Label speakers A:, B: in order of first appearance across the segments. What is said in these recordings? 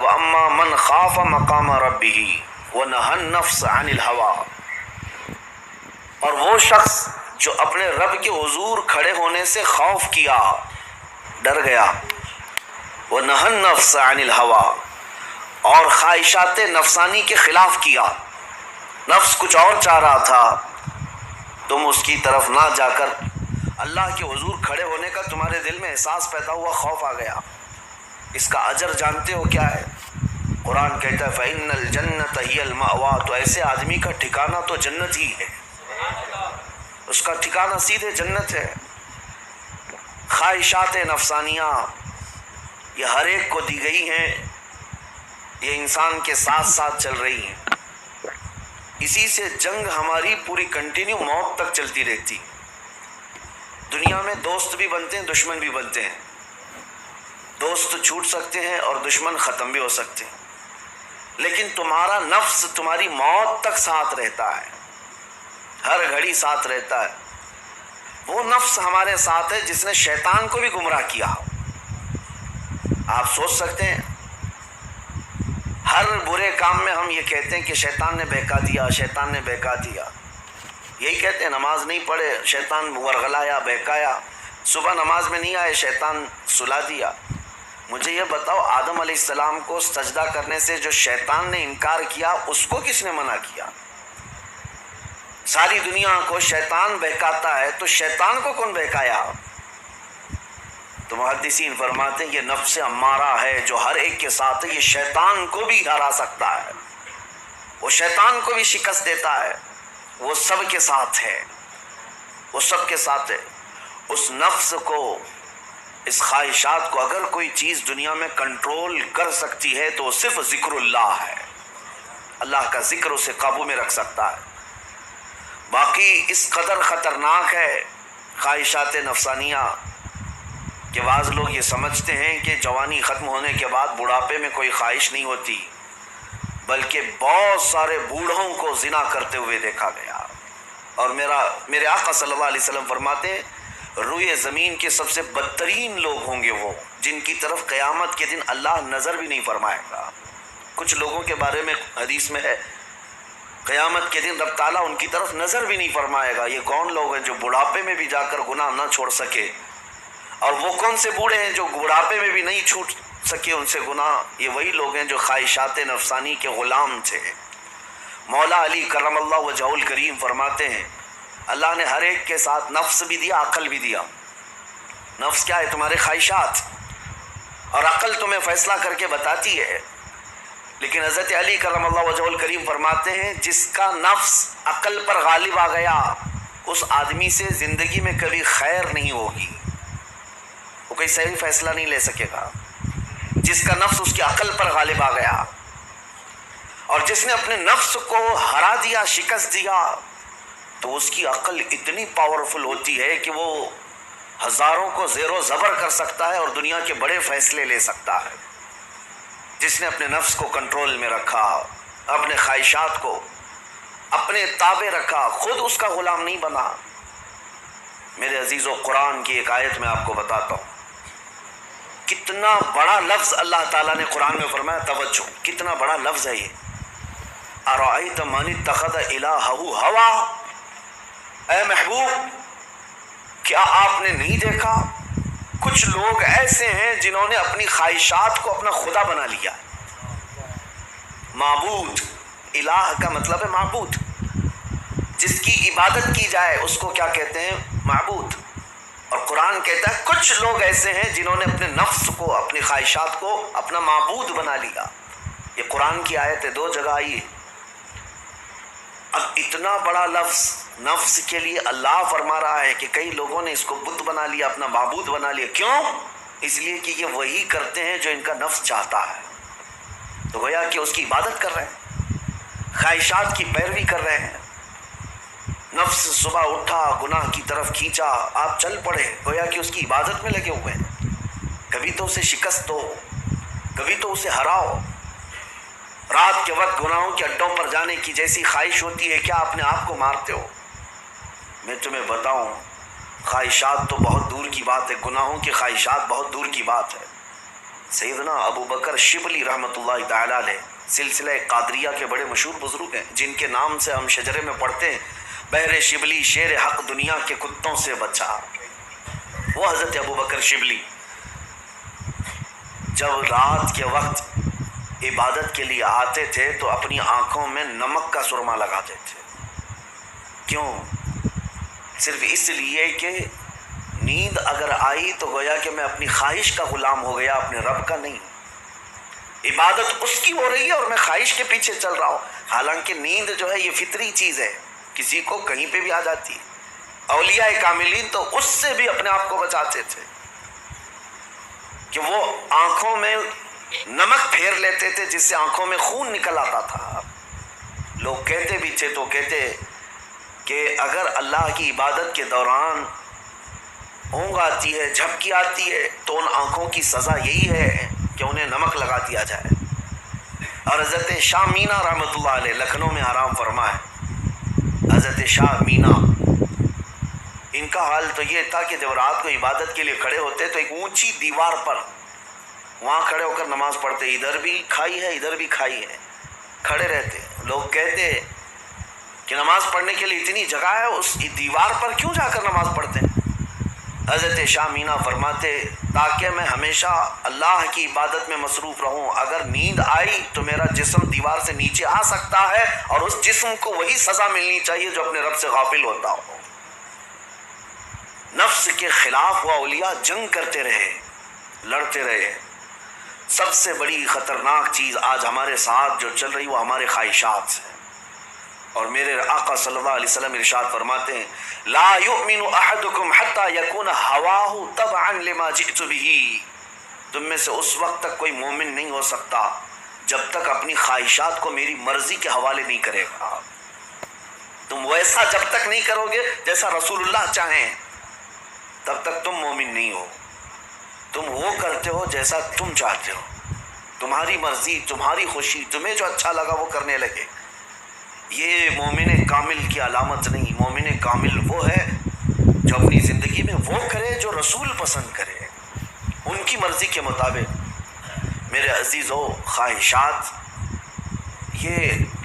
A: وَأَمَّا مَنْ خَافَ مَقَامَ رَبِّهِ وَنَهَى النَّفْسَ عَنِ الْهَوَىٰ، اور وہ شخص جو اپنے رب کے حضور کھڑے ہونے سے خوف کیا، ڈر گیا، وَنَهَى النَّفْسَ عَنِ الْهَوَىٰ، اور خواہشات نفسانی کے خلاف کیا، نفس کچھ اور چاہ رہا تھا، تم اس کی طرف نہ جا کر اللہ کے حضور کھڑے ہونے کا تمہارے دل میں احساس پیدا ہوا، خوف آ گیا، اس کا اجر جانتے ہو کیا ہے؟ قرآن کہتا ہے فَإِنَّ الْجَنَّةَ هِيَ الْمَأْوَىٰ، تو ایسے آدمی کا ٹھکانہ تو جنت ہی ہے، اس کا ٹھکانہ سیدھے جنت ہے۔ خواہشات نفسانیہ یہ ہر ایک کو دی گئی ہیں، یہ انسان کے ساتھ ساتھ چل رہی ہیں، اسی سے جنگ ہماری پوری کنٹینیو موت تک چلتی رہتی۔ دنیا میں دوست بھی بنتے ہیں، دشمن بھی بنتے ہیں، دوست چھوٹ سکتے ہیں اور دشمن ختم بھی ہو سکتے ہیں، لیکن تمہارا نفس تمہاری موت تک ساتھ رہتا ہے، ہر گھڑی ساتھ رہتا ہے۔ وہ نفس ہمارے ساتھ ہے جس نے شیطان کو بھی گمراہ کیا۔ آپ سوچ سکتے ہیں ہر برے کام میں ہم یہ کہتے ہیں کہ شیطان نے بہکا دیا، شیطان نے بہکا دیا، یہی کہتے ہیں، نماز نہیں پڑھے شیطان ورغلایا، بہکایا، صبح نماز میں نہیں آئے شیطان سلا دیا۔ مجھے یہ بتاؤ آدم علیہ السلام کو سجدہ کرنے سے جو شیطان نے انکار کیا اس کو کس نے منع کیا؟ ساری دنیا کو شیطان بہکاتا ہے تو شیطان کو کون بہکایا؟ تو محدثین فرماتے ہیں یہ نفس امارہ ہے جو ہر ایک کے ساتھ ہے، یہ شیطان کو بھی ہرا سکتا ہے، وہ شیطان کو بھی شکست دیتا ہے، وہ سب کے ساتھ ہے، وہ سب کے ساتھ ہے۔ اس نفس کو، اس خواہشات کو اگر کوئی چیز دنیا میں کنٹرول کر سکتی ہے تو وہ صرف ذکر اللہ ہے، اللہ کا ذکر اسے قابو میں رکھ سکتا ہے۔ باقی اس قدر خطرناک ہے خواہشات نفسانیہ کہ بعض لوگ یہ سمجھتے ہیں کہ جوانی ختم ہونے کے بعد بڑھاپے میں کوئی خواہش نہیں ہوتی، بلکہ بہت سارے بوڑھوں کو زنا کرتے ہوئے دیکھا گیا۔ اور میرے آقا صلی اللہ علیہ وسلم فرماتے ہیں روئے زمین کے سب سے بدترین لوگ ہوں گے وہ جن کی طرف قیامت کے دن اللہ نظر بھی نہیں فرمائے گا۔ کچھ لوگوں کے بارے میں حدیث میں ہے قیامت کے دن رب تعالیٰ ان کی طرف نظر بھی نہیں فرمائے گا۔ یہ کون لوگ ہیں جو بڑھاپے میں بھی جا کر گناہ نہ چھوڑ سکے؟ اور وہ کون سے بوڑھے ہیں جو بڑھاپے میں بھی نہیں چھوٹ سکے ان سے گناہ؟ یہ وہی لوگ ہیں جو خواہشات نفسانی کے غلام تھے۔ مولا علی کرم اللہ وجہہ الکریم فرماتے ہیں اللہ نے ہر ایک کے ساتھ نفس بھی دیا، عقل بھی دیا۔ نفس کیا ہے؟ تمہارے خواہشات، اور عقل تمہیں فیصلہ کر کے بتاتی ہے۔ لیکن حضرت علی کرم اللہ وجہہ الکریم فرماتے ہیں جس کا نفس عقل پر غالب آ گیا اس آدمی سے زندگی میں کبھی خیر نہیں ہوگی، وہ کوئی صحیح فیصلہ نہیں لے سکے گا۔ جس کا نفس اس کی عقل پر غالب آ گیا، اور جس نے اپنے نفس کو ہرا دیا، شکست دیا، تو اس کی عقل اتنی پاورفل ہوتی ہے کہ وہ ہزاروں کو زیر و زبر کر سکتا ہے اور دنیا کے بڑے فیصلے لے سکتا ہے۔ جس نے اپنے نفس کو کنٹرول میں رکھا، اپنے خواہشات کو اپنے تابع رکھا، خود اس کا غلام نہیں بنا۔ میرے عزیزو، قرآن کی ایک آیت میں آپ کو بتاتا ہوں، کتنا بڑا لفظ اللہ تعالیٰ نے قرآن میں فرمایا، توجہ، کتنا بڑا لفظ ہے یہ۔ اَرَأَيْتَ مَنِ اتَّخَذَ إِلَٰهَهُ هَوَىٰ، اے محبوب کیا آپ نے نہیں دیکھا کچھ لوگ ایسے ہیں جنہوں نے اپنی خواہشات کو اپنا خدا بنا لیا۔ معبود، الہ کا مطلب ہے معبود، جس کی عبادت کی جائے اس کو کیا کہتے ہیں؟ معبود۔ اور قرآن کہتا ہے کچھ لوگ ایسے ہیں جنہوں نے اپنے نفس کو، اپنی خواہشات کو اپنا معبود بنا لیا۔ یہ قرآن کی آیت ہے، 2 جگہ آئی ہے۔ اب اتنا بڑا لفظ نفس کے لیے اللہ فرما رہا ہے کہ کئی لوگوں نے اس کو بت بنا لیا، اپنا معبود بنا لیا۔ کیوں؟ اس لیے کہ یہ وہی کرتے ہیں جو ان کا نفس چاہتا ہے، تو گویا کہ اس کی عبادت کر رہے ہیں، خواہشات کی پیروی کر رہے ہیں۔ نفس صبح اٹھا، گناہ کی طرف کھینچا، آپ چل پڑے، گویا کہ اس کی عبادت میں لگے ہوئے ہیں۔ کبھی تو اسے شکست دو، کبھی تو اسے ہراؤ۔ رات کے وقت گناہوں کے اڈوں پر جانے کی جیسی خواہش ہوتی ہے، کیا اپنے آپ کو مارتے ہو؟ میں تمہیں بتاؤں، خواہشات تو بہت دور کی بات ہے، گناہوں کی خواہشات بہت دور کی بات ہے۔ سیدنا ابو بکر شبلی رحمۃ اللہ تعالی علیہ سلسلہ قادریہ کے بڑے مشہور بزرگ ہیں، جن کے نام سے ہم شجرے میں پڑھتے ہیں بہر شبلی شیر حق دنیا کے کتوں سے بچا۔ وہ حضرت ابو بکر شبلی جب رات کے وقت عبادت کے لیے آتے تھے تو اپنی آنکھوں میں نمک کا سرما لگاتے تھے۔ کیوں؟ صرف اس لیے کہ نیند اگر آئی تو گویا کہ میں اپنی خواہش کا غلام ہو گیا، اپنے رب کا نہیں۔ عبادت اس کی ہو رہی ہے اور میں خواہش کے پیچھے چل رہا ہوں، حالانکہ نیند جو ہے یہ فطری چیز ہے، کسی کو کہیں پہ بھی آ جاتی ہے۔ اولیاء کاملین تو اس سے بھی اپنے آپ کو بچاتے تھے کہ وہ آنکھوں میں نمک پھیر لیتے تھے جس سے آنکھوں میں خون نکل آتا تھا۔ لوگ کہتے بھی تھے تو کہتے کہ اگر اللہ کی عبادت کے دوران اونگ آتی ہے، جھپکی آتی ہے، تو ان آنکھوں کی سزا یہی ہے کہ انہیں نمک لگا دیا جائے۔ اور حضرت شاہ مینا رحمۃ اللہ علیہ لکھنؤ میں آرام فرما ہے، حضرت شاہ مینا، ان کا حال تو یہ تھا کہ جب رات کو عبادت کے لیے کھڑے ہوتے تو ایک اونچی دیوار پر وہاں کھڑے ہو کر نماز پڑھتے، ادھر بھی کھائی ہے ادھر بھی کھائی ہے، کھڑے رہتے۔ لوگ کہتے کہ نماز پڑھنے کے لیے اتنی جگہ ہے، اس دیوار پر کیوں جا کر نماز پڑھتے ہیں؟ حضرت شاہ مینا فرماتے تاکہ میں ہمیشہ اللہ کی عبادت میں مصروف رہوں، اگر نیند آئی تو میرا جسم دیوار سے نیچے آ سکتا ہے اور اس جسم کو وہی سزا ملنی چاہیے جو اپنے رب سے غافل ہوتا ہو۔ نفس کے خلاف وہ اولیاء جنگ کرتے رہے، لڑتے رہے۔ سب سے بڑی خطرناک چیز آج ہمارے ساتھ جو چل رہی وہ ہمارے خواہشات ہیں، اور میرے آقا صلی اللہ علیہ وسلم ارشاد فرماتے ہیں لا یؤمن احدکم حتی یکون ہواہ تبعا لما جئت بہ، تم میں سے اس وقت تک کوئی مومن نہیں ہو سکتا جب تک اپنی خواہشات کو میری مرضی کے حوالے نہیں کرے گا۔ تم ویسا جب تک نہیں کرو گے جیسا رسول اللہ چاہیں تب تک تم مومن نہیں ہو۔ تم وہ کرتے ہو جیسا تم چاہتے ہو، تمہاری مرضی، تمہاری خوشی، تمہیں جو اچھا لگا وہ کرنے لگے۔ یہ مومن کامل کی علامت نہیں۔ مومن کامل وہ ہے جو اپنی زندگی میں وہ کرے جو رسول پسند کرے، ان کی مرضی کے مطابق۔ میرے عزیزو، خواہشات یہ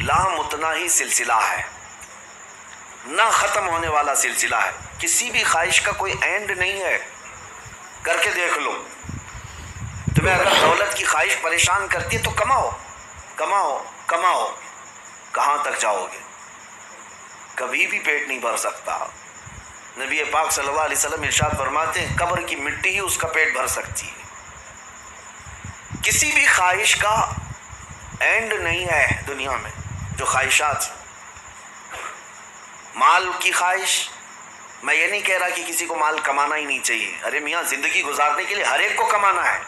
A: لامتناہی سلسلہ ہے، نہ ختم ہونے والا سلسلہ ہے۔ کسی بھی خواہش کا کوئی اینڈ نہیں ہے۔ کر کے دیکھ لو، تمہیں اگر دولت کی خواہش پریشان کرتی ہے تو کماؤ کماؤ کماؤ، کہاں تک جاؤ گے؟ کبھی بھی پیٹ نہیں بھر سکتا۔ نبی پاک صلی اللہ علیہ وسلم ارشاد فرماتے ہیں قبر کی مٹی ہی اس کا پیٹ بھر سکتی ہے۔ کسی بھی خواہش کا اینڈ نہیں ہے دنیا میں۔ جو خواہشات، مال کی خواہش، میں یہ نہیں کہہ رہا کہ کسی کو مال کمانا ہی نہیں چاہیے، ارے میاں زندگی گزارنے کے لیے ہر ایک کو کمانا ہے،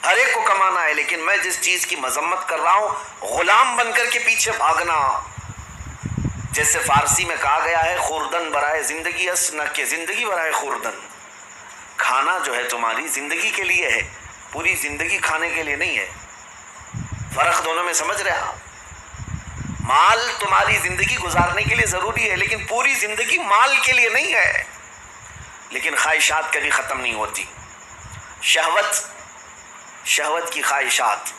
A: ہر ایک کو کمانا ہے، لیکن میں جس چیز کی مذمت کر رہا ہوں غلام بن کر کے پیچھے بھاگنا۔ جیسے فارسی میں کہا گیا ہے خوردن برائے زندگی اس نہ کہ زندگی برائے خوردن۔ کھانا جو ہے تمہاری زندگی کے لیے ہے، پوری زندگی کھانے کے لیے نہیں ہے۔ فرق دونوں میں سمجھ رہے آپ؟ مال تمہاری زندگی گزارنے کے لیے ضروری ہے، لیکن پوری زندگی مال کے لیے نہیں ہے۔ لیکن خواہشات کبھی ختم نہیں ہوتی۔ شہوت کی خواہشات،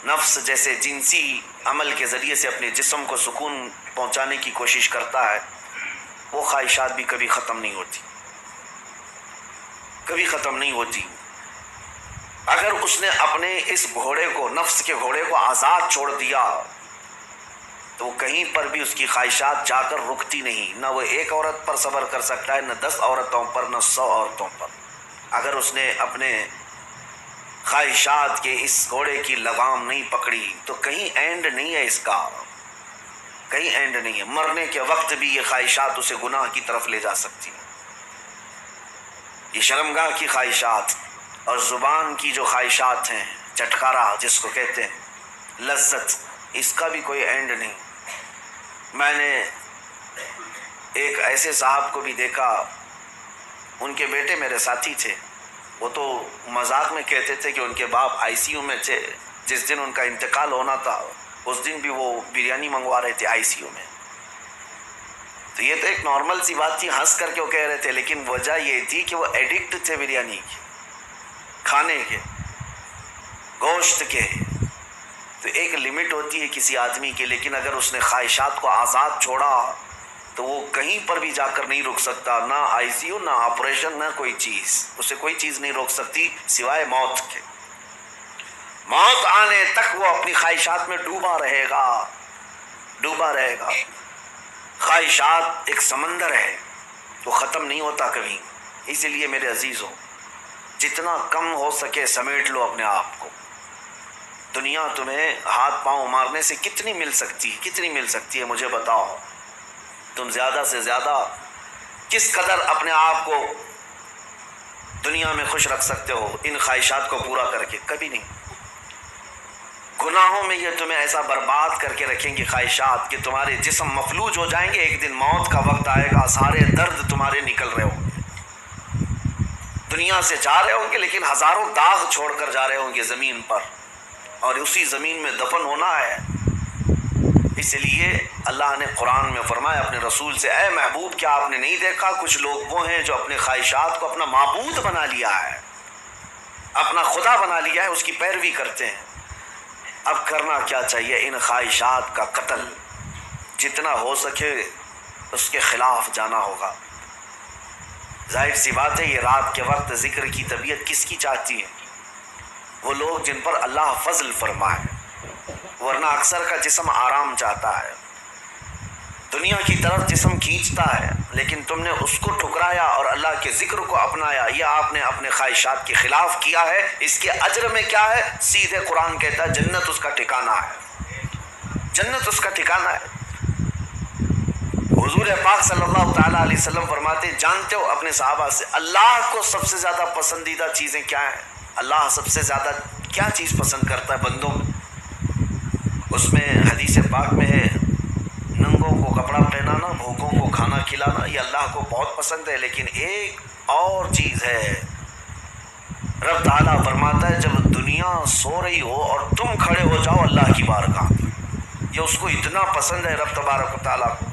A: نفس جیسے جنسی عمل کے ذریعے سے اپنے جسم کو سکون پہنچانے کی کوشش کرتا ہے، وہ خواہشات بھی کبھی ختم نہیں ہوتی، کبھی ختم نہیں ہوتی۔ اگر اس نے اپنے اس گھوڑے کو، نفس کے گھوڑے کو آزاد چھوڑ دیا تو کہیں پر بھی اس کی خواہشات جا کر رکتی نہیں۔ نہ وہ ایک عورت پر صبر کر سکتا ہے، نہ 10 عورتوں پر، نہ 100 عورتوں پر۔ اگر اس نے اپنے خواہشات کے اس گھوڑے کی لگام نہیں پکڑی تو کہیں اینڈ نہیں ہے اس کا، کہیں اینڈ نہیں ہے۔ مرنے کے وقت بھی یہ خواہشات اسے گناہ کی طرف لے جا سکتی ہیں۔ یہ شرمگاہ کی خواہشات اور زبان کی جو خواہشات ہیں، چٹکارا جس کو کہتے ہیں، لذت، اس کا بھی کوئی اینڈ نہیں۔ میں نے ایک ایسے صاحب کو بھی دیکھا، ان کے بیٹے میرے ساتھی تھے، وہ تو مذاق میں کہتے تھے کہ ان کے باپ آئی سی یو میں تھے، جس دن ان کا انتقال ہونا تھا اس دن بھی وہ بریانی منگوا رہے تھے آئی سی یو میں۔ تو یہ تو ایک نارمل سی بات تھی، ہنس کر کے وہ کہہ رہے تھے، لیکن وجہ یہ تھی کہ وہ ایڈکٹ تھے بریانی کے، کھانے کے۔ گوشت کے، تو ایک لمٹ ہوتی ہے کسی آدمی کی، لیکن اگر اس نے خواہشات کو آزاد چھوڑا تو وہ کہیں پر بھی جا کر نہیں رک سکتا، نہ آئی سی یو، نہ آپریشن، نہ کوئی چیز، اسے کوئی چیز نہیں روک سکتی سوائے موت کے۔ موت آنے تک وہ اپنی خواہشات میں ڈوبا رہے گا، ڈوبا رہے گا۔ خواہشات ایک سمندر ہے، وہ ختم نہیں ہوتا کبھی، اسی لیے میرے عزیزوں جتنا کم ہو سکے سمیٹ لو اپنے آپ کو۔ دنیا تمہیں ہاتھ پاؤں مارنے سے کتنی مل سکتی ہے مجھے بتاؤ، تم زیادہ سے زیادہ کس قدر اپنے آپ کو دنیا میں خوش رکھ سکتے ہو ان خواہشات کو پورا کر کے؟ کبھی نہیں۔ گناہوں میں یہ تمہیں ایسا برباد کر کے رکھیں گے خواہشات کہ تمہارے جسم مفلوج ہو جائیں گے، ایک دن موت کا وقت آئے گا، سارے درد تمہارے نکل رہے ہوں گے، دنیا سے جا رہے ہوں گے لیکن ہزاروں داغ چھوڑ کر جا رہے ہوں گے زمین پر، اور اسی زمین میں دفن ہونا ہے۔ اس لیے اللہ نے قرآن میں فرمایا اپنے رسول سے، اے محبوب کیا آپ نے نہیں دیکھا کچھ لوگ وہ ہیں جو اپنے خواہشات کو اپنا معبود بنا لیا ہے، اپنا خدا بنا لیا ہے، اس کی پیروی کرتے ہیں۔ اب کرنا کیا چاہیے؟ ان خواہشات کا قتل جتنا ہو سکے اس کے خلاف جانا ہوگا۔ ظاہر سی بات ہے یہ رات کے وقت ذکر کی طبیعت کس کی چاہتی ہے؟ وہ لوگ جن پر اللہ فضل فرمائے، ورنہ اکثر کا جسم آرام چاہتا ہے، دنیا کی طرف جسم کھینچتا ہے، لیکن تم نے اس کو ٹھکرایا اور اللہ کے ذکر کو اپنایا، یہ آپ نے اپنے خواہشات کے خلاف کیا ہے۔ اس کے اجر میں کیا ہے؟ سیدھے قرآن کہتا ہے جنت اس کا ٹھکانہ ہے، جنت اس کا ٹھکانہ ہے۔ حضور پاک صلی اللہ تعالیٰ علیہ وسلم فرماتے، جانتے ہو اپنے صحابہ سے اللہ کو سب سے زیادہ پسندیدہ چیزیں کیا ہیں؟ اللہ سب سے زیادہ کیا چیز پسند کرتا ہے بندوں میں؟ اس میں حدیث پاک میں ہے ننگوں کو کپڑا پہنانا، بھوکوں کو کھانا کھلانا، یہ اللہ کو بہت پسند ہے۔ لیکن ایک اور چیز ہے، رب تعالیٰ فرماتا ہے جب دنیا سو رہی ہو اور تم کھڑے ہو جاؤ اللہ کی بارگاہ، یہ اس کو اتنا پسند ہے رب تبارک و تعالیٰ کو،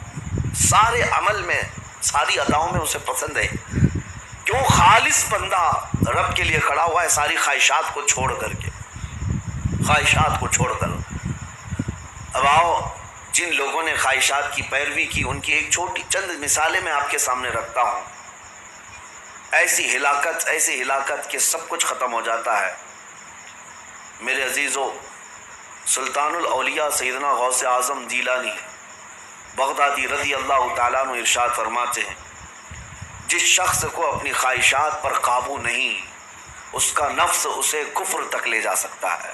A: سارے عمل میں ساری اداؤں میں اسے پسند ہے۔ کیوں؟ خالص بندہ رب کے لیے کھڑا ہوا ہے، ساری خواہشات کو چھوڑ کر کے، خواہشات کو چھوڑ کر۔ اب آؤ جن لوگوں نے خواہشات کی پیروی کی ان کی ایک چھوٹی چند مثالیں میں آپ کے سامنے رکھتا ہوں۔ ایسی ہلاکت کہ سب کچھ ختم ہو جاتا ہے۔ میرے عزیزو، سلطان الاولیاء سیدنا غوث اعظم جیلانی بغدادی رضی اللہ تعالیٰ عنہ ارشاد فرماتے ہیں، جس شخص کو اپنی خواہشات پر قابو نہیں، اس کا نفس اسے کفر تک لے جا سکتا ہے،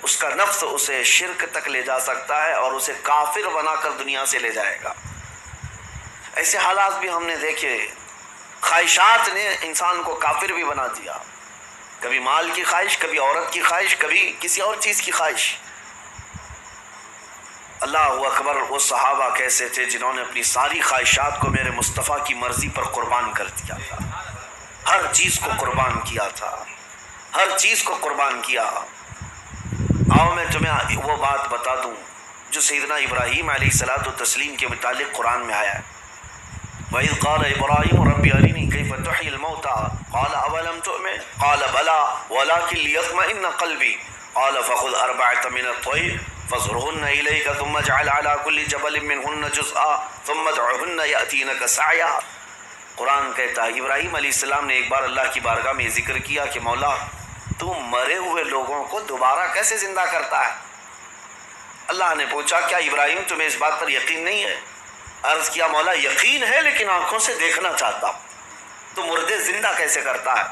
A: اس کا نفس اسے شرک تک لے جا سکتا ہے اور اسے کافر بنا کر دنیا سے لے جائے گا۔ ایسے حالات بھی ہم نے دیکھے، خواہشات نے انسان کو کافر بھی بنا دیا، کبھی مال کی خواہش، کبھی عورت کی خواہش، کبھی کسی اور چیز کی خواہش۔ اللہ اکبر، وہ صحابہ کیسے تھے جنہوں نے اپنی ساری خواہشات کو میرے مصطفیٰ کی مرضی پر قربان کر دیا تھا، ہر چیز کو قربان کیا تھا، ہر چیز کو قربان کیا۔ آؤ میں تمہیں وہ بات بتا دوں جو سیدنا ابراہیم علیہ الصلوۃ والتسلیم کے متعلق قرآن میں آیا ہے۔ وَإِذْ قَالَ إِبْرَاهِيمُ رَبِّ أَرِنِي كَيْفَ تُحْيِي الْمَوْتَىٰ قَالَ أَوَلَمْ تُؤْمِنْ قَالَ بَلَىٰ وَلَٰكِن لِيَطْمَئِنَّ قَلْبِي قَالَ فَخُذْ أَرْبَعَةً مِّنَ الطَّيْرِ فَاصْرُهُنَّ إِلَيْكَ ثُمَّ اجْعَلْ عَلَىٰ كُلِّ جَبَلٍ مِّنْهُنَّ جُزْءًا ثُمَّ ادْعُهُنَّ يَأْتِينَكَ سَعْيًا۔ قرآن کہتا ہے ابراہیم علیہ السلام نے ایک بار اللہ کی بارگاہ میں ذکر کیا کہ مولا تو مرے ہوئے لوگوں کو دوبارہ کیسے زندہ کرتا ہے؟ اللہ نے پوچھا کیا ابراہیم تمہیں اس بات پر یقین نہیں ہے؟ عرض کیا مولا یقین ہے لیکن آنکھوں سے دیکھنا چاہتا ہوں، تو مردے زندہ کیسے کرتا ہے؟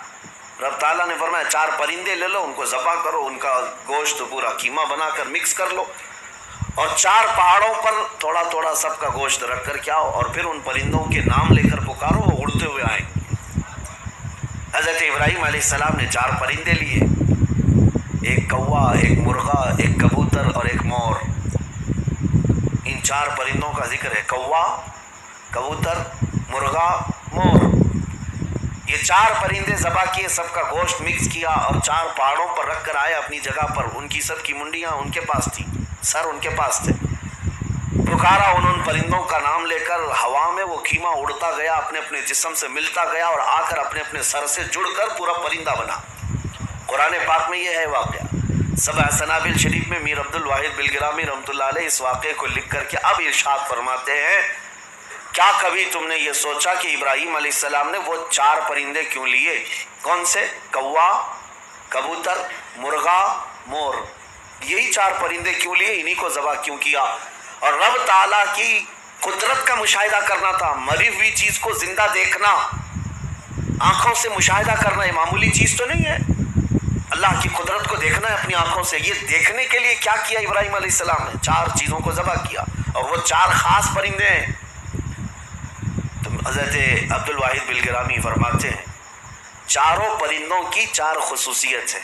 A: رب تعالیٰ نے فرمایا 4 پرندے لے لو، ان کو ذبح کرو، ان کا گوشت پورا قیمہ بنا کر مکس کر لو، اور 4 پہاڑوں پر تھوڑا تھوڑا سب کا گوشت رکھ کر کے آؤ، اور پھر ان پرندوں کے نام لے کر پکارو، وہ اڑتے ہوئے آئیں گے۔ حضرت ابراہیم علیہ السلام نے 4 پرندے لیے، ایک کوا، ایک مرغا، ایک کبوتر اور ایک مور۔ ان 4 پرندوں کا ذکر ہے، کوا، کبوتر، مرغا، مور۔ یہ 4 پرندے ذبح کیے، سب کا گوشت مکس کیا اور 4 پہاڑوں پر رکھ کر آئے اپنی جگہ پر۔ ان کی سب کی منڈیاں ان کے پاس تھی، سر ان کے پاس تھے۔ پکارا ان پرندوں کا نام لے کر، ہوا میں وہ خیمہ اڑتا گیا، اپنے اپنے جسم سے ملتا گیا اور آ کر اپنے اپنے سر سے جڑ کر پورا پرندہ بنا۔ قرآن پاک میں یہ ہے واقعہ. سبع سنابل شریف میں میر عبد الواحد بلگرامی رحمۃ اللہ علیہ اس واقعے کو لکھ کر کے اب ارشاد فرماتے ہیں کیا کبھی تم نے یہ سوچا کہ ابراہیم علیہ السلام نے وہ 4 پرندے کیوں لیے؟ کون سے؟ کوا، کبوتر، مرغا، مور. یہی 4 پرندے کیوں لیے؟ انہی کو ذبح کیوں کیا؟ اور رب تعالیٰ کی قدرت کا مشاہدہ کرنا تھا. مری ہوئی چیز کو زندہ دیکھنا، آنکھوں سے مشاہدہ کرنا، یہ معمولی چیز تو نہیں ہے. اللہ کی قدرت کو دیکھنا ہے اپنی آنکھوں سے. یہ دیکھنے کے لیے کیا کیا ابراہیم علیہ السلام نے؟ 4 چیزوں کو ذبح کیا، اور وہ 4 خاص پرندے ہیں. تو حضرت عبد الواحد بلگرامی فرماتے ہیں چاروں پرندوں کی 4 خصوصیت ہے.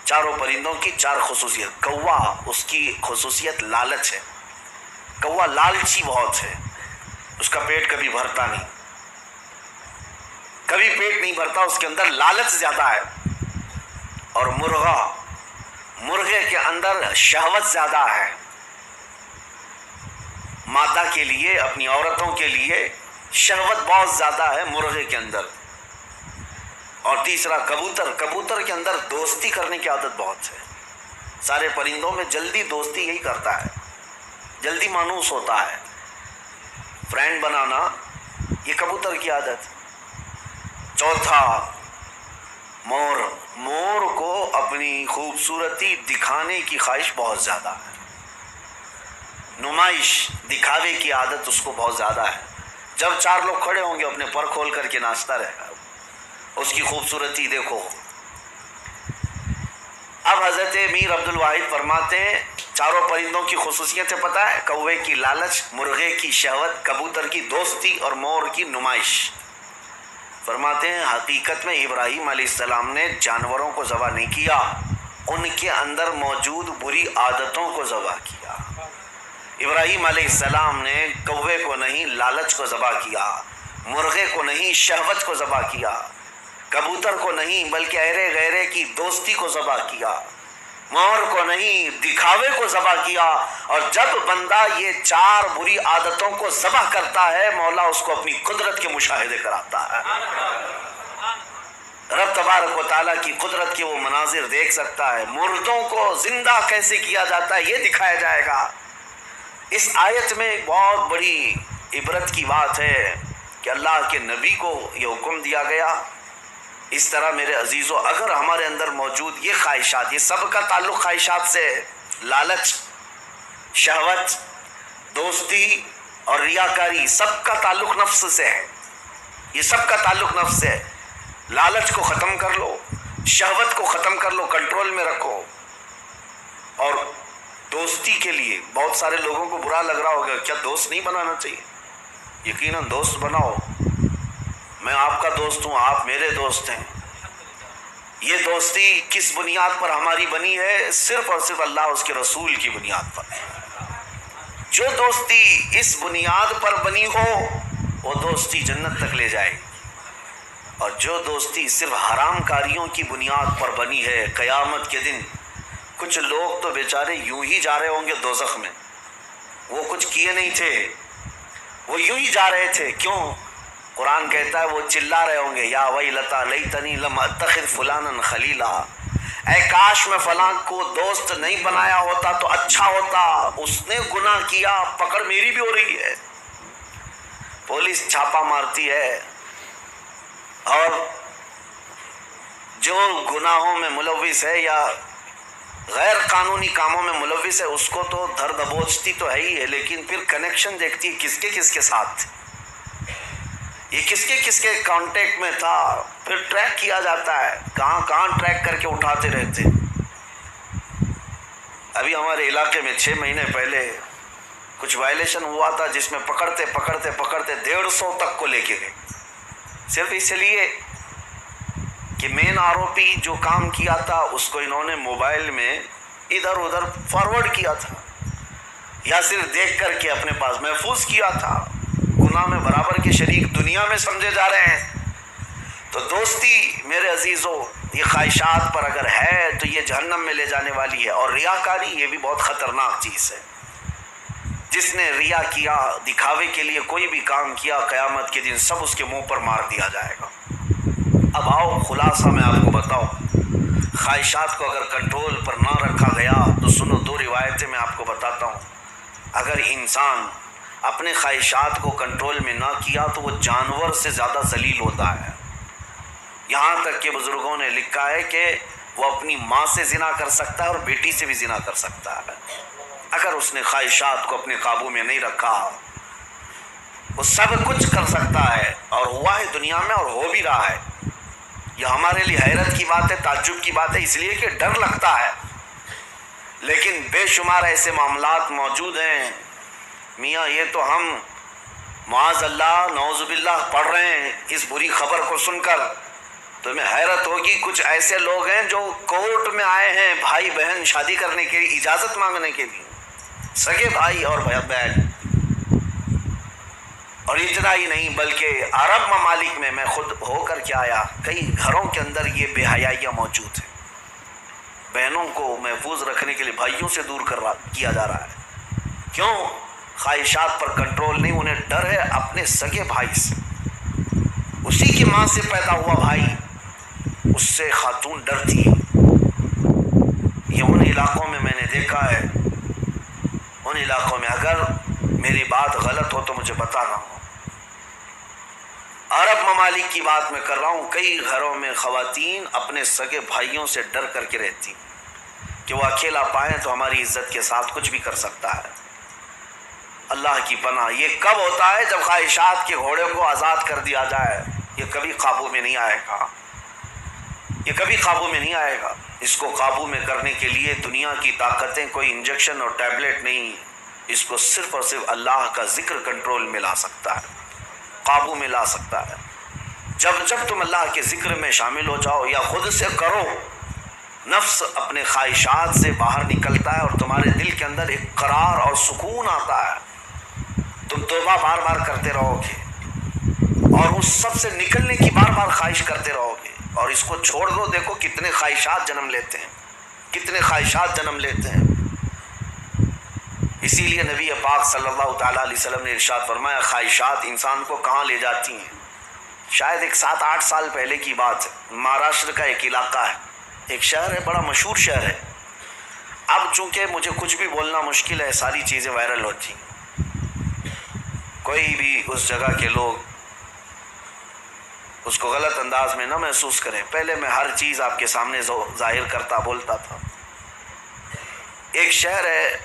A: چاروں پرندوں کی 4 خصوصیت. کوا، اس کی خصوصیت لالچ ہے. کوا لالچی بہت ہے، اس کا پیٹ کبھی بھرتا نہیں، کبھی پیٹ نہیں بھرتا، اس کے اندر لالچ زیادہ ہے. اور مرغا، مرغے کے اندر شہوت زیادہ ہے، مادہ کے لیے، اپنی عورتوں کے لیے شہوت بہت زیادہ ہے مرغے کے اندر. اور تیسرا کبوتر، کبوتر کے اندر دوستی کرنے کی عادت بہت ہے. سارے پرندوں میں جلدی دوستی یہی کرتا ہے، جلدی مانوس ہوتا ہے، فرینڈ بنانا یہ کبوتر کی عادت. چوتھا مور، مور کو اپنی خوبصورتی دکھانے کی خواہش بہت زیادہ ہے، نمائش، دکھاوے کی عادت اس کو بہت زیادہ ہے. جب 4 لوگ کھڑے ہوں گے اپنے پر کھول کر کے ناچتا رہے گا، اس کی خوبصورتی دیکھو. اب حضرت میر عبد الواحد فرماتے ہیں 4 پرندوں کی خصوصیتیں پتہ ہے؟ کوے کی لالچ، مرغے کی شہوت، کبوتر کی دوستی اور مور کی نمائش. فرماتے ہیں حقیقت میں ابراہیم علیہ السلام نے جانوروں کو ذبح نہیں کیا، ان کے اندر موجود بری عادتوں کو ذبح کیا. ابراہیم علیہ السلام نے کوے کو نہیں لالچ کو ذبح کیا، مرغے کو نہیں شہوت کو ذبح کیا، کبوتر کو نہیں بلکہ ایرے غیرے کی دوستی کو ذبح کیا، مور کو نہیں دکھاوے کو ذبح کیا. اور جب بندہ یہ 4 بری عادتوں کو ذبح کرتا ہے مولا اس کو اپنی قدرت کے مشاہدے کراتا ہے. رب تبارک و تعالیٰ کی قدرت کے وہ مناظر دیکھ سکتا ہے. مردوں کو زندہ کیسے کیا جاتا ہے یہ دکھایا جائے گا. اس آیت میں ایک بہت بڑی عبرت کی بات ہے کہ اللہ کے نبی کو یہ حکم دیا گیا. اس طرح میرے عزیزو اگر ہمارے اندر موجود یہ خواہشات، یہ سب کا تعلق خواہشات سے ہے، لالچ، شہوت، دوستی اور ریاکاری، سب کا تعلق نفس سے ہے. یہ سب کا تعلق نفس سے ہے. لالچ کو ختم کر لو، شہوت کو ختم کر لو، کنٹرول میں رکھو. اور دوستی کے لیے بہت سارے لوگوں کو برا لگ رہا ہوگا، کیا دوست نہیں بنانا چاہیے؟ یقیناً دوست بناؤ. میں آپ کا دوست ہوں، آپ میرے دوست ہیں. یہ دوستی کس بنیاد پر ہماری بنی ہے؟ صرف اور صرف اللہ اس کے رسول کی بنیاد پر. جو دوستی اس بنیاد پر بنی ہو وہ دوستی جنت تک لے جائے. اور جو دوستی صرف حرام کاریوں کی بنیاد پر بنی ہے، قیامت کے دن کچھ لوگ تو بیچارے یوں ہی جا رہے ہوں گے دوزخ میں. وہ کچھ کیے نہیں تھے، وہ یوں ہی جا رہے تھے. کیوں؟ قرآن کہتا ہے وہ چلا رہے ہوں گے یا ویلتا لیتنی لم اتخذ فلانا خلیلا، اے کاش میں فلاں کو دوست نہیں بنایا ہوتا تو اچھا ہوتا، اس نے گناہ کیا، پکڑ میری بھی ہو رہی ہے، پولیس چھاپا مارتی ہے. اور جو گناہوں میں ملوث ہے یا غیر قانونی کاموں میں ملوث ہے اس کو تو دھر دبوچتی تو ہے ہی ہے، لیکن پھر کنیکشن دیکھتی ہے کس کے ساتھ، یہ کس کے کانٹیکٹ میں تھا، پھر ٹریک کیا جاتا ہے. کہاں ٹریک کر کے اٹھاتے رہتے. ابھی ہمارے علاقے میں 6 مہینے پہلے کچھ وائلیشن ہوا تھا جس میں پکڑتے 150 تک کو لے کے گئے، صرف اس لیے کہ مین آروپی جو کام کیا تھا اس کو انہوں نے موبائل میں ادھر ادھر فارورڈ کیا تھا یا صرف دیکھ کر کے اپنے پاس محفوظ کیا تھا. گناہ میں برابر کے شریک دنیا میں سمجھے جا رہے ہیں. تو دوستی میرے عزیزو یہ خواہشات پر اگر ہے تو یہ جہنم میں لے جانے والی ہے. اور ریاکاری یہ بھی بہت خطرناک چیز ہے. جس نے ریا کیا، دکھاوے کے لیے کوئی بھی کام کیا، قیامت کے دن سب اس کے منہ پر مار دیا جائے گا. اب آؤ خلاصہ میں آپ کو بتاؤں. خواہشات کو اگر کنٹرول پر نہ رکھا گیا تو سنو، دو روایتیں میں آپ کو بتاتا ہوں. اگر انسان اپنے خواہشات کو کنٹرول میں نہ کیا تو وہ جانور سے زیادہ ذلیل ہوتا ہے. یہاں تک کہ بزرگوں نے لکھا ہے کہ وہ اپنی ماں سے زنا کر سکتا ہے اور بیٹی سے بھی زنا کر سکتا ہے اگر اس نے خواہشات کو اپنے قابو میں نہیں رکھا. وہ سب کچھ کر سکتا ہے اور ہوا ہے دنیا میں اور ہو بھی رہا ہے. یہ ہمارے لیے حیرت کی بات ہے، تعجب کی بات ہے، اس لیے کہ ڈر لگتا ہے. لیکن بے شمار ایسے معاملات موجود ہیں میاں، یہ تو ہم معاذ اللہ نعوذ باللہ پڑھ رہے ہیں اس بری خبر کو سن کر تمہیں حیرت ہوگی. کچھ ایسے لوگ ہیں جو کورٹ میں آئے ہیں بھائی بہن شادی کرنے کے لیے، اجازت مانگنے کے لیے، سگے بھائی اور بہن. اور اتنا ہی نہیں بلکہ عرب ممالک میں خود ہو کر کے آیا، کئی گھروں کے اندر یہ بے حیائیاں موجود ہیں. بہنوں کو محفوظ رکھنے کے لیے بھائیوں سے دور کیا جا رہا ہے. کیوں؟ خواہشات پر کنٹرول نہیں، انہیں ڈر ہے اپنے سگے بھائی سے. اسی کی ماں سے پیدا ہوا بھائی، اس سے خاتون ڈرتی. یہ ان علاقوں میں نے دیکھا ہے، ان علاقوں میں اگر میری بات غلط ہو تو مجھے بتانا ہو. عرب ممالک کی بات میں کر رہا ہوں. کئی گھروں میں خواتین اپنے سگے بھائیوں سے ڈر کر کے رہتی کہ وہ اکیلا پائیں تو ہماری عزت کے ساتھ کچھ بھی کر سکتا ہے. اللہ کی پناہ. یہ کب ہوتا ہے؟ جب خواہشات کے گھوڑے کو آزاد کر دیا جائے. یہ کبھی قابو میں نہیں آئے گا، یہ کبھی قابو میں نہیں آئے گا. اس کو قابو میں کرنے کے لیے دنیا کی طاقتیں، کوئی انجیکشن اور ٹیبلٹ نہیں. اس کو صرف اور صرف اللہ کا ذکر کنٹرول میں لا سکتا ہے، قابو میں لا سکتا ہے. جب تم اللہ کے ذکر میں شامل ہو جاؤ یا خود سے کرو، نفس اپنے خواہشات سے باہر نکلتا ہے اور تمہارے دل کے اندر ایک قرار اور سکون آتا ہے. تم توبہ بار بار کرتے رہو گے اور اس سب سے نکلنے کی بار بار خواہش کرتے رہو گے. اور اس کو چھوڑ دو، دیکھو کتنے خواہشات جنم لیتے ہیں، کتنے خواہشات جنم لیتے ہیں. اسی لیے نبی پاک صلی اللہ تعالیٰ علیہ وسلم نے ارشاد فرمایا، خواہشات انسان کو کہاں لے جاتی ہیں. شاید ایک 7-8 سال پہلے کی بات ہے. مہاراشٹر کا ایک علاقہ ہے، ایک شہر ہے، بڑا مشہور شہر ہے. اب چونکہ مجھے کچھ بھی بولنا مشکل ہے، ساری چیزیں وائرل ہوتی. کوئی بھی اس جگہ کے لوگ اس کو غلط انداز میں نہ محسوس کریں. پہلے میں ہر چیز آپ کے سامنے ظاہر کرتا بولتا تھا. ایک شہر ہے،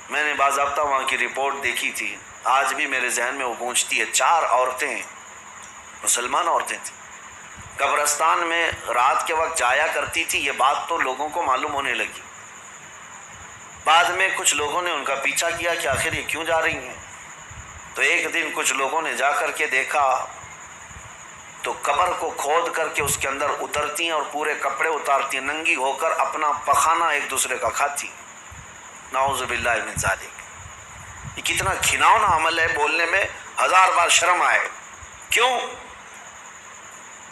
A: میں نے باضابطہ وہاں کی رپورٹ دیکھی تھی، آج بھی میرے ذہن میں وہ پہنچتی ہے. 4 عورتیں، مسلمان عورتیں تھیں، قبرستان میں رات کے وقت جایا کرتی تھی. یہ بات تو لوگوں کو معلوم ہونے لگی. بعد میں کچھ لوگوں نے ان کا پیچھا کیا کہ آخر یہ کیوں جا رہی ہیں. تو ایک دن کچھ لوگوں نے جا کر کے دیکھا تو قبر کو کھود کر کے اس کے اندر اترتی ہیں اور پورے کپڑے اتارتی ہیں، ننگی ہو کر اپنا پخانہ ایک دوسرے کا کھاتی. نعوذ باللہ من ذالک. یہ کتنا گھناؤنا عمل ہے، بولنے میں 1000 بار شرم آئے. کیوں؟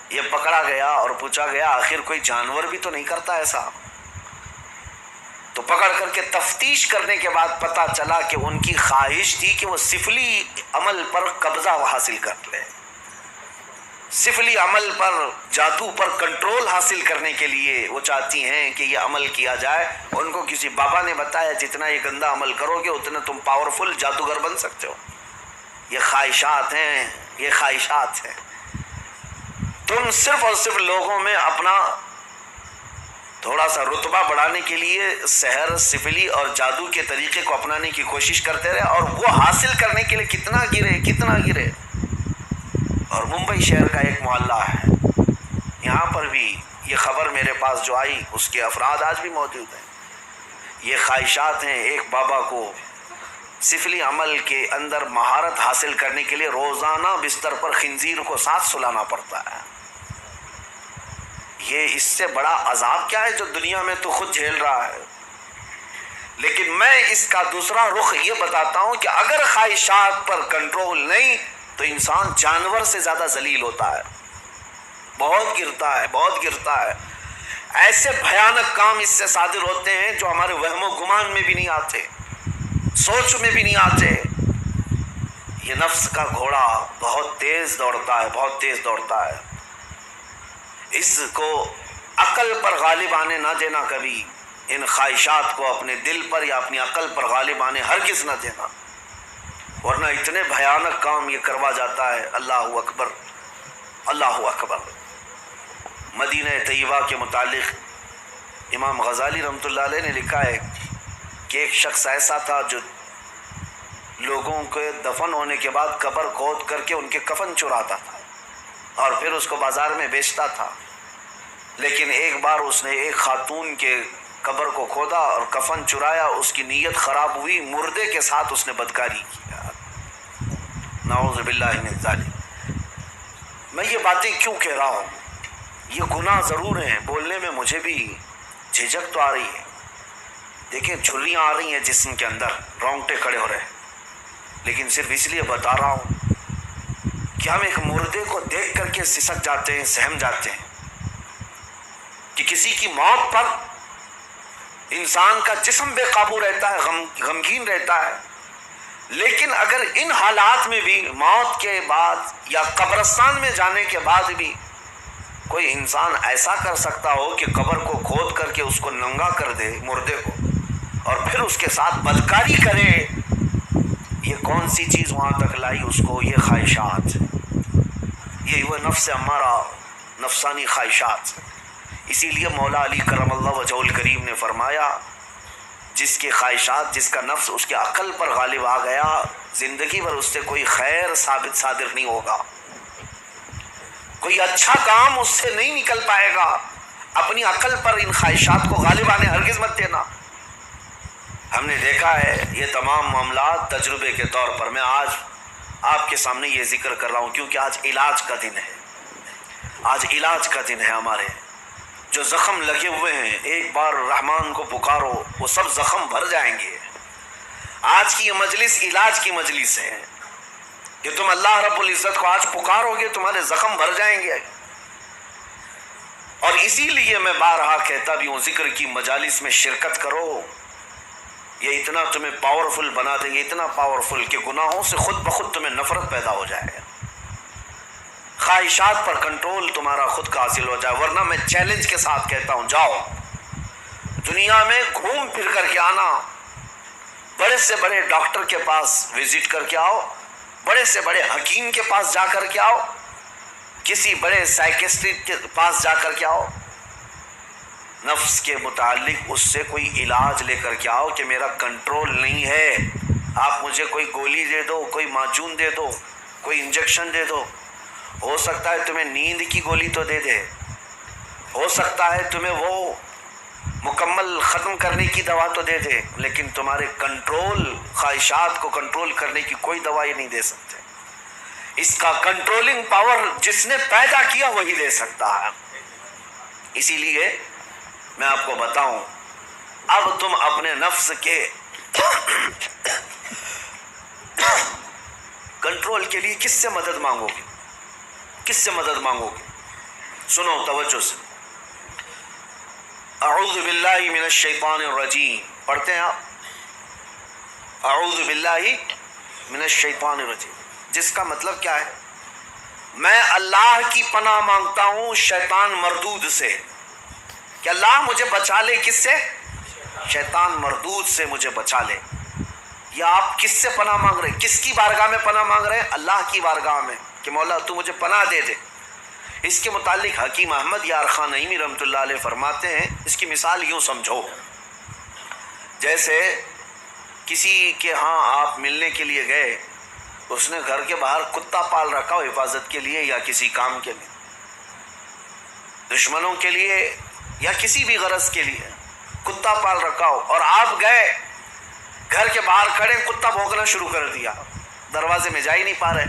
A: یہ پکڑا گیا اور پوچھا گیا آخر کوئی جانور بھی تو نہیں کرتا ایسا. تو پکڑ کر کے تفتیش کرنے کے بعد پتہ چلا کہ ان کی خواہش تھی کہ وہ سفلی عمل پر قبضہ حاصل کر لے. سفلی عمل پر، جادو پر کنٹرول حاصل کرنے کے لیے وہ چاہتی ہیں کہ یہ عمل کیا جائے. ان کو کسی بابا نے بتایا جتنا یہ گندا عمل کرو گے اتنا تم پاورفل جادوگر بن سکتے ہو. یہ خواہشات ہیں، یہ خواہشات ہیں. تم صرف اور صرف لوگوں میں اپنا تھوڑا سا رتبہ بڑھانے کے لیے سحر، سفلی اور جادو کے طریقے کو اپنانے کی کوشش کرتے رہے اور وہ حاصل کرنے کے لیے کتنا گرے. اور ممبئی شہر کا ایک محلہ ہے، یہاں پر بھی یہ خبر میرے پاس جو آئی اس کے افراد آج بھی موجود ہیں. یہ خواہشات ہیں. ایک بابا کو سفلی عمل کے اندر مہارت حاصل کرنے کے لیے روزانہ بستر پر خنزیر کو ساتھ سلانا پڑتا ہے. یہ اس سے بڑا عذاب کیا ہے جو دنیا میں تو خود جھیل رہا ہے. لیکن میں اس کا دوسرا رخ یہ بتاتا ہوں کہ اگر خواہشات پر کنٹرول نہیں تو انسان جانور سے زیادہ ذلیل ہوتا ہے، بہت گرتا ہے. ایسے بھیانک کام اس سے صادر ہوتے ہیں جو ہمارے وہم و گمان میں بھی نہیں آتے، سوچ میں بھی نہیں آتے. یہ نفس کا گھوڑا بہت تیز دوڑتا ہے. اس کو عقل پر غالب آنے نہ دینا کبھی، ان خواہشات کو اپنے دل پر یا اپنی عقل پر غالب آنے ہرگز نہ دینا، ورنہ اتنے بھیانک کام یہ کروا جاتا ہے۔ اللہ اکبر، اللہ اکبر۔ مدینہ طیبہ کے متعلق امام غزالی رحمۃ اللہ علیہ نے لکھا ہے کہ ایک شخص ایسا تھا جو لوگوں کے دفن ہونے کے بعد قبر کھود کر کے ان کے کفن چراتا تھا اور پھر اس کو بازار میں بیچتا تھا، لیکن ایک بار اس نے ایک خاتون کے قبر کو کھودا اور کفن چرایا، اس کی نیت خراب ہوئی، مردے کے ساتھ اس نے بدکاری کیا، نعوذ باللہ من ذالک۔ میں یہ باتیں کیوں کہہ رہا ہوں؟ یہ گناہ ضرور ہیں، بولنے میں مجھے بھی جھجک تو آ رہی ہے، دیکھیں جھریاں آ رہی ہیں جسم کے اندر، رونگٹے کھڑے ہو رہے ہیں، لیکن صرف اس لیے بتا رہا ہوں کہ ہم ایک مردے کو دیکھ کر کے سسک جاتے ہیں، سہم جاتے ہیں کہ کسی کی موت پر انسان کا جسم بے قابو رہتا ہے، غمگین رہتا ہے، لیکن اگر ان حالات میں بھی موت کے بعد یا قبرستان میں جانے کے بعد بھی کوئی انسان ایسا کر سکتا ہو کہ قبر کو کھود کر کے اس کو ننگا کر دے مردے کو اور پھر اس کے ساتھ بدکاری کرے، یہ کون سی چیز وہاں تک لائی اس کو؟ یہ خواہشات، یہ وہ نفس امارہ، نفسانی خواہشات۔ اسی لیے مولا علی کرم اللہ وجہہ الکریم نے فرمایا جس کی خواہشات، جس کا نفس اس کے عقل پر غالب آ گیا، زندگی بھر اس سے کوئی خیر ثابت صادر نہیں ہوگا، کوئی اچھا کام اس سے نہیں نکل پائے گا۔ اپنی عقل پر ان خواہشات کو غالب آنے ہرگز مت دینا۔ ہم نے دیکھا ہے یہ تمام معاملات تجربے کے طور پر، میں آج آپ کے سامنے یہ ذکر کر رہا ہوں کیونکہ آج علاج کا دن ہے، آج علاج کا دن ہے۔ ہمارے جو زخم لگے ہوئے ہیں، ایک بار رحمان کو پکارو، وہ سب زخم بھر جائیں گے۔ آج کی یہ مجلس علاج کی مجلس ہے کہ تم اللہ رب العزت کو آج پکارو گے، تمہارے زخم بھر جائیں گے۔ اور اسی لیے میں بارہا کہتا بھی ہوں، ذکر کی مجالس میں شرکت کرو، یہ اتنا تمہیں پاورفل بنا دیں گے، اتنا پاورفل کہ گناہوں سے خود بخود تمہیں نفرت پیدا ہو جائے، خواہشات پر کنٹرول تمہارا خود کا حاصل ہو جائے۔ ورنہ میں چیلنج کے ساتھ کہتا ہوں، جاؤ دنیا میں گھوم پھر کر کے آنا، بڑے سے بڑے ڈاکٹر کے پاس وزٹ کر کے آؤ، بڑے سے بڑے حکیم کے پاس جا کر کے آؤ، کسی بڑے سائیکسٹرسٹ کے پاس جا کر کے آؤ، نفس کے متعلق اس سے کوئی علاج لے کر کے آؤ کہ میرا کنٹرول نہیں ہے، آپ مجھے کوئی گولی دے دو، کوئی معجون دے دو، کوئی انجیکشن دے دو، ہو سکتا ہے تمہیں نیند کی گولی تو دے دے، ہو سکتا ہے تمہیں وہ مکمل ختم کرنے کی دوا تو دے دے، لیکن تمہارے کنٹرول، خواہشات کو کنٹرول کرنے کی کوئی دوا یہ نہیں دے سکتے۔ اس کا کنٹرولنگ پاور جس نے پیدا کیا وہی دے سکتا ہے۔ اسی لیے میں آپ کو بتاؤں، اب تم اپنے نفس کے کنٹرول کے لیے کس سے مدد مانگو گے؟ کس سے مدد مانگو گے؟ سنو توجہ سے، اعوذ باللہ من الشیطان الرجیم پڑھتے ہیں آپ، اعوذ باللہ من الشیطان الرجیم، جس کا مطلب کیا ہے؟ میں اللہ کی پناہ مانگتا ہوں شیطان مردود سے، کہ اللہ مجھے بچا لے، کس سے؟ شیطان مردود سے مجھے بچا لے۔ یا آپ کس سے پناہ مانگ رہے ہیں؟ کس کی بارگاہ میں پناہ مانگ رہے ہیں؟ اللہ کی بارگاہ میں، کہ مولا تو مجھے پناہ دے دے۔ اس کے متعلق حکیم احمد یار خان نعیمی رحمۃ اللہ علیہ فرماتے ہیں، اس کی مثال یوں سمجھو، جیسے کسی کے ہاں آپ ملنے کے لیے گئے، اس نے گھر کے باہر کتا پال رکھا ہو حفاظت کے لیے یا کسی کام کے لیے، دشمنوں کے لیے یا کسی بھی غرض کے لیے کتا پال رکھا ہو، اور آپ گئے گھر کے باہر کھڑے، کتا بھونکنا شروع کر دیا، دروازے میں جا ہی نہیں پا رہے،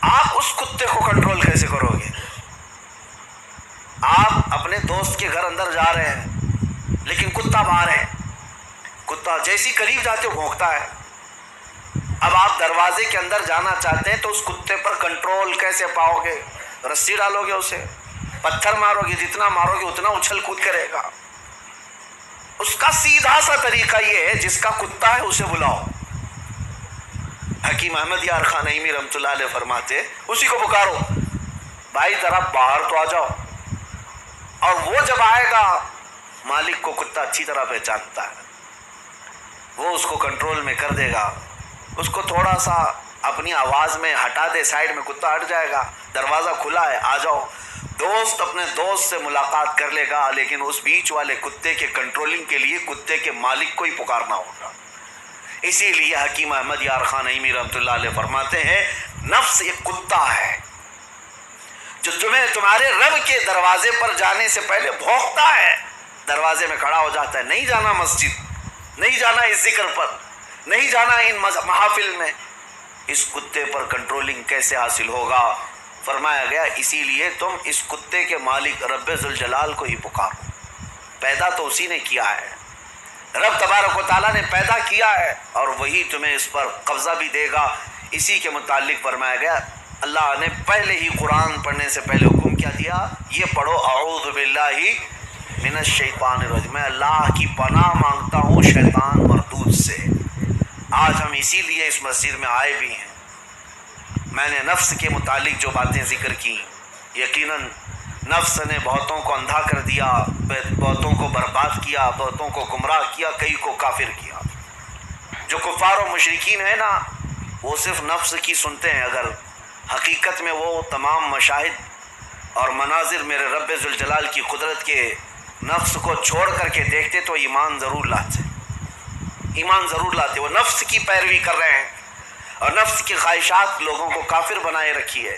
A: آپ اس کتے کو کنٹرول کیسے کرو گے؟ آپ اپنے دوست کے گھر اندر جا رہے ہیں لیکن کتا باہر ہے، کتا جیسی قریب جاتے ہو بھونکتا ہے، اب آپ دروازے کے اندر جانا چاہتے ہیں تو اس کتے پر کنٹرول کیسے پاؤ گے؟ رسی ڈالو گے اسے، پتھر مارو گے، جتنا مارو گے اتنا اچھل کود کرے گا۔ اس کا سیدھا سا طریقہ یہ ہے، جس کا کتا ہے اسے بلاؤ۔ حکیم احمد یار خان نعیمی رحمۃ اللہ علیہ فرماتے اسی کو پکارو، بھائی ذرا باہر تو آ جاؤ، اور وہ جب آئے گا، مالک کو کتا اچھی طرح پہچانتا ہے، وہ اس کو کنٹرول میں کر دے گا، اس کو تھوڑا سا اپنی آواز میں ہٹا دے، سائیڈ میں کتا ہٹ جائے گا، دروازہ کھلا ہے آ جاؤ، دوست اپنے دوست سے ملاقات کر لے گا، لیکن اس بیچ والے کتے کے کنٹرولنگ کے لیے کتے کے مالک کو ہی پکارنا ہوگا۔ اسی لیے حکیم احمد یار خان نعیمی رحمۃ اللہ علیہ فرماتے ہیں نفس ایک کتا ہے جو تمہیں تمہارے رب کے دروازے پر جانے سے پہلے بھونکتا ہے، دروازے میں کھڑا ہو جاتا ہے، نہیں جانا مسجد، نہیں جانا اس ذکر پر، نہیں جانا ان محافل میں۔ اس کتے پر کنٹرولنگ کیسے حاصل ہوگا؟ فرمایا گیا اسی لیے تم اس کتے کے مالک رب ذوالجلال کو ہی پکارو، پیدا تو اسی نے کیا ہے، رب تبارک و تعالیٰ نے پیدا کیا ہے، اور وہی تمہیں اس پر قبضہ بھی دے گا۔ اسی کے متعلق فرمایا گیا اللہ نے پہلے ہی قرآن پڑھنے سے پہلے حکم کیا دیا، یہ پڑھو اعوذ باللہ من الشیطان الرجیم، میں اللہ کی پناہ مانگتا ہوں شیطان مردود سے۔ آج ہم اسی لیے اس مسجد میں آئے بھی ہیں۔ میں نے نفس کے متعلق جو باتیں ذکر کی، یقیناً نفس نے بہتوں کو اندھا کر دیا، بہتوں کو برباد کیا، بہتوں کو گمراہ کیا، کئی کو کافر کیا۔ جو کفار و مشرکین ہیں نا، وہ صرف نفس کی سنتے ہیں، اگر حقیقت میں وہ تمام مشاہد اور مناظر میرے رب ذوالجلال کی قدرت کے نفس کو چھوڑ کر کے دیکھتے تو ایمان ضرور لاتے، ایمان ضرور لاتے۔ وہ نفس کی پیروی کر رہے ہیں اور نفس کی خواہشات لوگوں کو کافر بنائے رکھی ہے۔